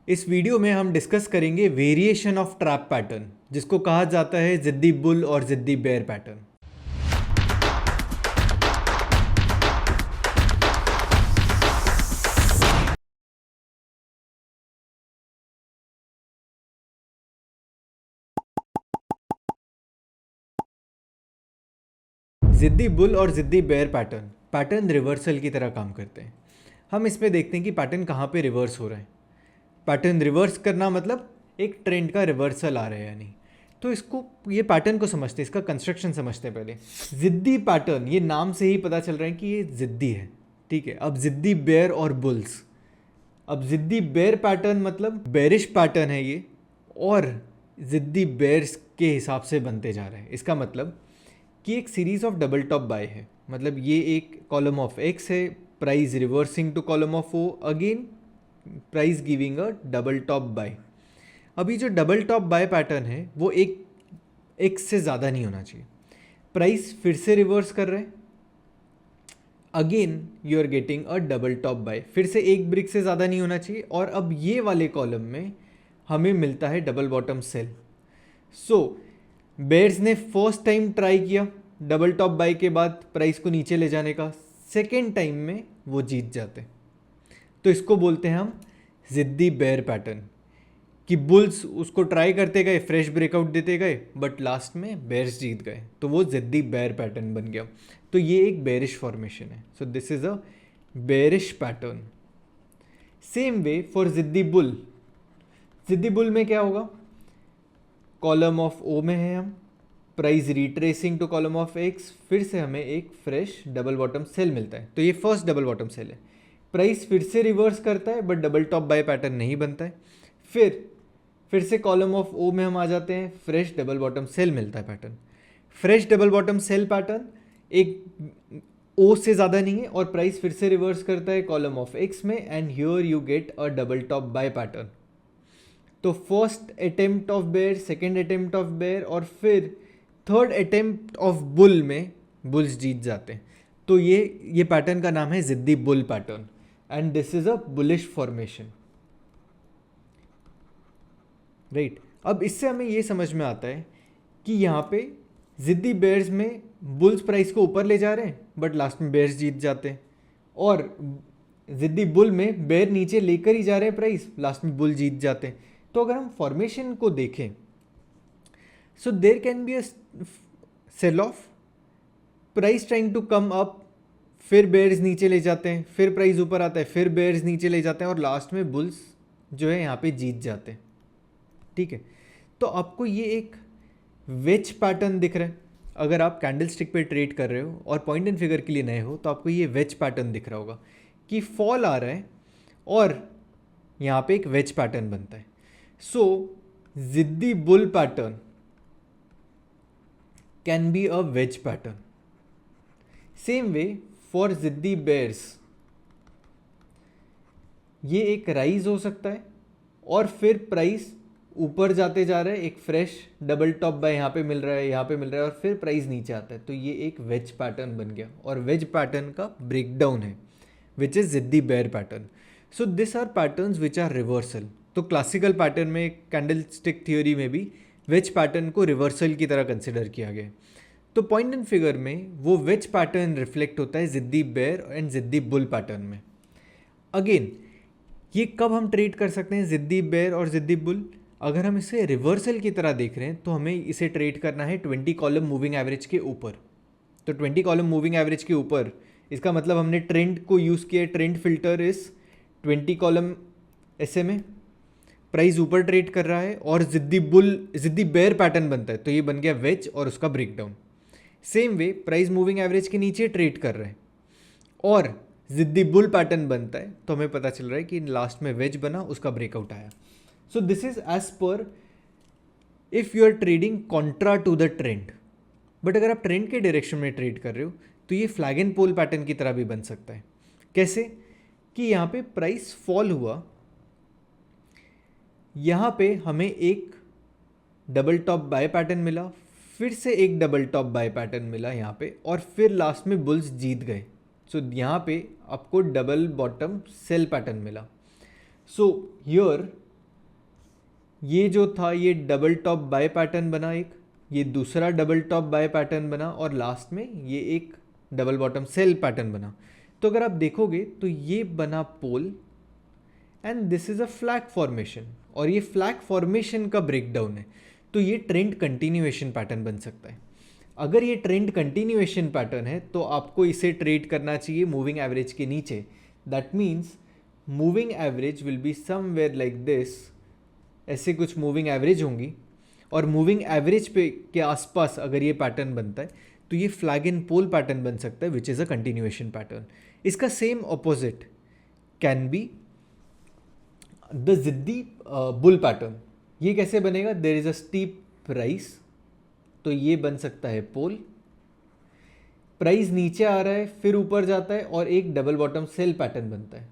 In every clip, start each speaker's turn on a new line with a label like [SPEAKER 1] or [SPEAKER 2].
[SPEAKER 1] इस वीडियो में हम डिस्कस करेंगे वेरिएशन ऑफ ट्रैप पैटर्न, जिसको कहा जाता है जिद्दी बुल और जिद्दी बेयर पैटर्न। जिद्दी बुल और जिद्दी बेयर पैटर्न रिवर्सल की तरह काम करते हैं। हम इसमें देखते हैं कि पैटर्न कहाँ पे रिवर्स हो रहा है। पैटर्न रिवर्स करना मतलब एक ट्रेंड का रिवर्सल आ रहा है या नहीं। तो इसको ये पैटर्न को समझते हैं, इसका कंस्ट्रक्शन समझते हैं पहले। जिद्दी पैटर्न, ये नाम से ही पता चल रहा है कि ये जिद्दी है, ठीक है। अब जिद्दी बेयर और बुल्स, अब जिद्दी बेयर पैटर्न मतलब बेरिश पैटर्न है ये, और जिद्दी बेयर्स के हिसाब से बनते जा रहे हैं। इसका मतलब कि एक series of double top buy है, मतलब ये एक कॉलम ऑफ एक्स है, price reversing to column of O, again price giving a double top buy. अभी जो डबल टॉप बाय पैटर्न है वो एक एक्स से ज़्यादा नहीं होना चाहिए। प्राइस फिर से रिवर्स कर रहे हैं, again you are getting a double top buy, फिर से एक ब्रिक से ज़्यादा नहीं होना चाहिए। और अब ये वाले कॉलम में हमें मिलता है डबल बॉटम सेल। सो बेयर्स ने फर्स्ट टाइम ट्राई किया डबल टॉप बाय के बाद प्राइस को नीचे ले जाने का, सेकेंड टाइम में वो जीत जाते। तो इसको बोलते हैं हम जिद्दी बेयर पैटर्न, कि बुल्स उसको ट्राई करते गए, फ्रेश ब्रेकआउट देते गए, बट लास्ट में बेयर्स जीत गए, तो वो जिद्दी बेयर पैटर्न बन गया। तो ये एक बेयरिश फॉर्मेशन है। So this is a bearish pattern. Same way for जिद्दी बुल, जिद्दी बुल में क्या होगा, कॉलम ऑफ ओ में है हम, price retracing to column of X, फिर से हमें एक फ्रेश डबल बॉटम सेल मिलता है। तो ये फर्स्ट डबल बॉटम सेल है। प्राइस फिर से रिवर्स करता है but double top bye pattern नहीं बनता है। फिर से कॉलम ऑफ ओ में हम आ जाते हैं, फ्रेश डबल बॉटम सेल मिलता है pattern. Fresh double bottom sell pattern एक ओ से ज़्यादा नहीं है, और प्राइस फिर से रिवर्स करता है कॉलम ऑफ एक्स में, and here you get a double top bye pattern. तो first attempt of bear, second attempt of bear, और फिर थर्ड अटेम्प्ट ऑफ बुल में बुल्स जीत जाते हैं। तो ये पैटर्न का नाम है जिद्दी bull pattern, and this is a bullish formation, right. अब इससे हमें ये समझ में आता है कि यहाँ पे जिद्दी बेयर्स में बुल्स प्राइस को ऊपर ले जा रहे हैं बट लास्ट में बेयर्स जीत जाते हैं, और जिद्दी बुल में बेयर नीचे लेकर ही जा रहे हैं प्राइस, लास्ट में बुल जीत जाते हैं। तो अगर हम फॉर्मेशन को देखें, so there can be a sell off, price trying to come up, फिर बेयर्स नीचे ले जाते हैं, फिर प्राइस ऊपर आता है, फिर बेयर्स नीचे ले जाते हैं, और लास्ट में बुल्स जो है यहाँ पे जीत जाते हैं, ठीक है। तो आपको ये एक वेज पैटर्न दिख रहा है। अगर आप कैंडल स्टिक पे ट्रेड कर रहे हो और पॉइंट एंड फिगर के लिए नए हो तो आपको ये वेज पैटर्न दिख रहा होगा कि फॉल आ रहा है और यहाँ पे एक वेज पैटर्न बनता है। सो जिद्दी bull pattern can be a wedge pattern. Same way for जिद्दी बेयर्स, ये एक राइज हो सकता है और फिर प्राइस ऊपर जाते जा रहा है, एक फ्रेश डबल टॉप बाय यहाँ पे मिल रहा है, यहाँ पे मिल रहा है, और फिर प्राइस नीचे आता है। तो ये एक वेज पैटर्न बन गया, और वेज पैटर्न का ब्रेकडाउन है विच इज जिद्दी bear pattern. So this are patterns which are reversal. तो क्लासिकल पैटर्न में, कैंडल स्टिक थियोरी में भी वेज पैटर्न को रिवर्सल की तरह कंसिडर किया गया है। तो पॉइंट एंड फिगर में वो वेज पैटर्न रिफ्लेक्ट होता है जिद्दी बेयर एंड जिद्दी बुल पैटर्न में। अगेन ये कब हम ट्रेड कर सकते हैं जिद्दी बेयर और जिद्दी बुल, अगर हम इसे रिवर्सल की तरह देख रहे हैं तो हमें इसे ट्रेड करना है 20 कॉलम मूविंग एवरेज के ऊपर। तो 20 कॉलम मूविंग एवरेज के ऊपर, इसका मतलब हमने ट्रेंड को यूज़ किया, ट्रेंड फिल्टर इस 20 कॉलम ऐसे में प्राइस ऊपर ट्रेड कर रहा है और जिद्दी बेयर पैटर्न बनता है, तो ये बन गया वेज और उसका breakdown. Same way price moving average के नीचे ट्रेड कर रहे हैं और जिद्दी बुल पैटर्न बनता है, तो हमें पता चल रहा है कि लास्ट में वेज बना, उसका ब्रेकआउट आया। सो दिस इज एज पर if you are trading contra to the trend. But अगर आप ट्रेंड के डायरेक्शन में ट्रेड कर रहे हो तो ये फ्लैग एंड पोल पैटर्न की तरह भी बन सकता है। कैसे कि यहाँ पे प्राइस फॉल हुआ, यहाँ पे हमें एक डबल टॉप बाय पैटर्न मिला, फिर से एक डबल टॉप बाय पैटर्न मिला यहाँ पे, और फिर लास्ट में बुल्स जीत गए। सो यहाँ पे आपको डबल बॉटम सेल पैटर्न मिला। सो हियर ये जो था ये डबल टॉप बाय पैटर्न बना एक, ये दूसरा डबल टॉप बाय पैटर्न बना और लास्ट में ये एक डबल बॉटम सेल पैटर्न बना। तो अगर आप देखोगे तो ये बना pole and this is a flag formation, और ये फ्लैग फॉर्मेशन का ब्रेकडाउन है। तो ये ट्रेंड कंटिन्यूएशन पैटर्न बन सकता है। अगर ये ट्रेंड कंटिन्यूएशन पैटर्न है तो आपको इसे ट्रेड करना चाहिए मूविंग एवरेज के नीचे। That means moving average will be somewhere like this, ऐसे कुछ मूविंग एवरेज होंगी, और मूविंग एवरेज पे के आसपास अगर ये पैटर्न बनता है तो ये फ्लैग एंड पोल पैटर्न बन सकता है which is a continuation pattern. इसका same opposite can be the जिद्दी बुल पैटर्न। ये कैसे बनेगा? There is a steep price, तो ये बन सकता है पोल, प्राइस नीचे आ रहा है फिर ऊपर जाता है और एक डबल बॉटम सेल पैटर्न बनता है।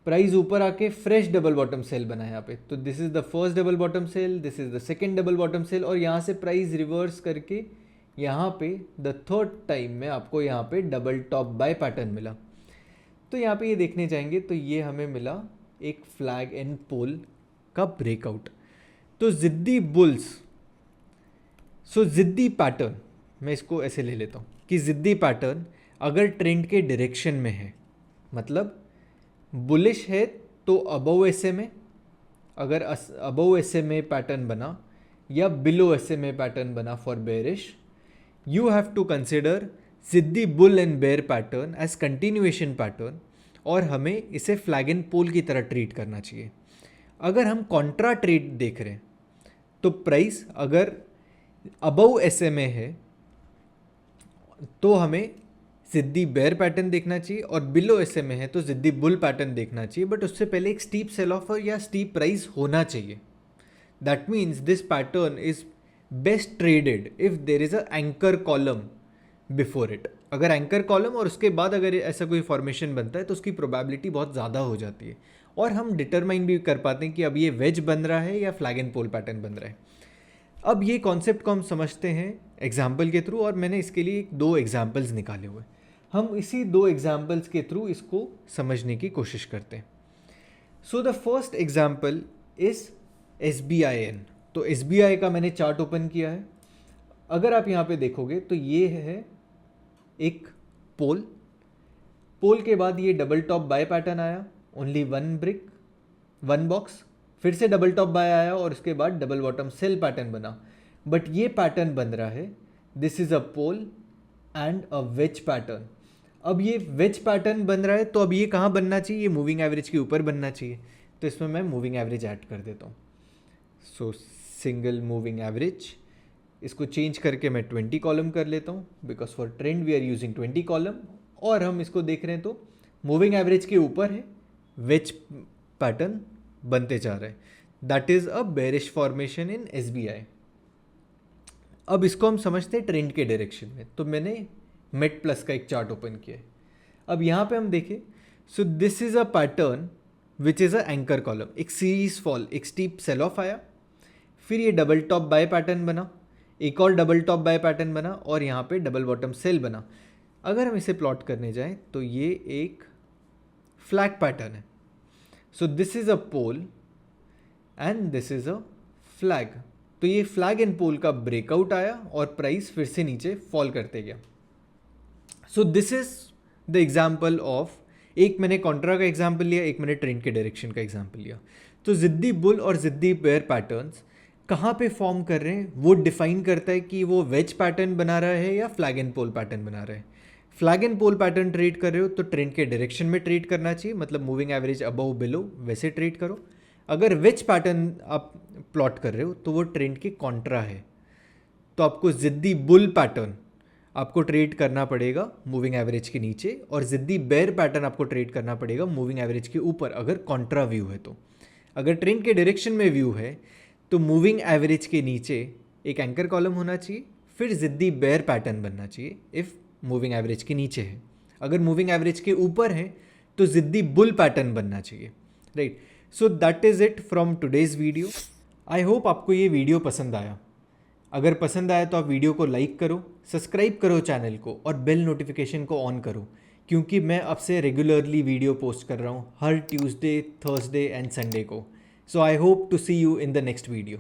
[SPEAKER 1] प्राइस ऊपर आके फ्रेश डबल बॉटम सेल बना है यहाँ पे, तो this is the first double bottom sell, this is the second double bottom sell, और यहाँ से प्राइस रिवर्स करके यहाँ पे द थर्ड टाइम में आपको यहाँ पे डबल टॉप बाय पैटर्न मिला। तो यहाँ पे ये देखने जाएंगे तो ये हमें मिला एक फ्लैग एंड पोल का ब्रेकआउट। तो जिद्दी बुल्स, सो जिद्दी पैटर्न, मैं इसको ऐसे ले लेता हूँ कि जिद्दी पैटर्न अगर ट्रेंड के डायरेक्शन में है, मतलब बुलिश है तो अबव SMA, अगर अबव SMA पैटर्न बना या बिलो SMA पैटर्न बना for bearish, you have to consider जिद्दी bull and bear pattern as continuation pattern, और हमें इसे फ्लैग एंड पोल की तरह ट्रीट करना चाहिए। अगर हम कॉन्ट्रा ट्रेड देख रहे हैं तो प्राइस अगर अबव SMA है तो हमें जिद्दी बेयर पैटर्न देखना चाहिए, और बिलो SMA है तो जिद्दी बुल पैटर्न देखना चाहिए, बट उससे पहले एक स्टीप सेल ऑफ या स्टीप प्राइस होना चाहिए। That means this pattern is best traded if there is a anchor column before it. अगर एंकर कॉलम और उसके बाद अगर ऐसा कोई फॉर्मेशन बनता है तो उसकी प्रोबेबिलिटी बहुत ज़्यादा हो जाती है, और हम डिटरमाइन भी कर पाते हैं कि अब ये वेज बन रहा है या फ्लैग एंड पोल पैटर्न बन रहा है। अब ये कॉन्सेप्ट को हम समझते हैं एग्जाम्पल के थ्रू, और मैंने इसके लिए 2 एग्जाम्पल्स निकाले हुए, हम इसी 2 एग्जाम्पल्स के थ्रू इसको समझने की कोशिश करते हैं। So the first example is SBIN। तो SBI का मैंने चार्ट ओपन किया है। अगर आप यहाँ पे देखोगे तो ये है एक पोल, पोल के बाद ये डबल टॉप बाय पैटर्न आया, ओनली 1 ब्रिक 1 बॉक्स, फिर से डबल टॉप बाय आया और उसके बाद डबल बॉटम सेल पैटर्न बना। बट ये पैटर्न बन रहा है, this is a pole and a wedge pattern. अब ये वेज पैटर्न बन रहा है तो अब ये कहाँ बनना चाहिए? ये मूविंग एवरेज के ऊपर बनना चाहिए, तो इसमें मैं मूविंग एवरेज ऐड कर देता हूँ। सो सिंगल मूविंग एवरेज, इसको चेंज करके मैं 20 कॉलम कर लेता हूँ, because for trend we are using 20 column, और हम इसको देख रहे हैं तो मूविंग एवरेज के ऊपर है, वेज पैटर्न बनते जा रहा है, that is a bearish formation in SBI। अब इसको हम समझते हैं ट्रेंड के डायरेक्शन में, तो मैंने मेट प्लस का एक चार्ट ओपन किया है। अब यहाँ पे हम देखें, सो this is a pattern which is a anchor column, एक सीरीज फॉल, एक स्टीप सेल ऑफ आया, फिर ये डबल टॉप बाय पैटर्न बना, एक और डबल टॉप बाय पैटर्न बना, और यहाँ पे डबल बॉटम सेल बना। अगर हम इसे प्लॉट करने जाएं तो ये एक फ्लैग पैटर्न है। So this is a pole and this is a flag. तो ये फ्लैग एंड पोल का ब्रेकआउट आया और प्राइस फिर से नीचे फॉल करते गया। सो this is the example of, एक मैंने कॉन्ट्रा का एग्जाम्पल लिया, एक मैंने ट्रेंड के डायरेक्शन का एग्जाम्पल लिया। तो जिद्दी बुल और जिद्दी बेयर पैटर्न्स कहाँ पे फॉर्म कर रहे हैं वो डिफाइन करता है कि वो वेज पैटर्न बना रहा है या फ्लैग एंड पोल पैटर्न बना रहा है। Flag and pole pattern trade कर रहे हो तो ट्रेंड के डायरेक्शन में ट्रेड करना चाहिए, मतलब मूविंग एवरेज अबव बिलो वैसे ट्रेड करो। अगर वेज पैटर्न आप प्लॉट कर रहे हो तो वो ट्रेंड के कॉन्ट्रा है, तो आपको जिद्दी बुल पैटर्न आपको ट्रेड करना पड़ेगा मूविंग एवरेज के नीचे, और जिद्दी बेयर पैटर्न आपको ट्रेड करना पड़ेगा मूविंग एवरेज के ऊपर अगर कॉन्ट्रा व्यू है। तो अगर ट्रेंड के डायरेक्शन में व्यू है तो मूविंग एवरेज के नीचे एक एंकर कॉलम होना चाहिए, फिर जिद्दी बेयर पैटर्न बनना चाहिए इफ़ मूविंग एवरेज के नीचे है। अगर मूविंग एवरेज के ऊपर है तो जिद्दी बुल पैटर्न बनना चाहिए, right. So that is it from today's video. I hope आपको ये वीडियो पसंद आया। अगर पसंद आया तो आप वीडियो को लाइक करो, सब्सक्राइब करो चैनल को, और बेल नोटिफिकेशन को ऑन करो, क्योंकि मैं अब से रेगुलरली वीडियो पोस्ट कर रहा हूँ हर ट्यूसडे, थर्सडे एंड संडे को। So I hope to see you in the next video.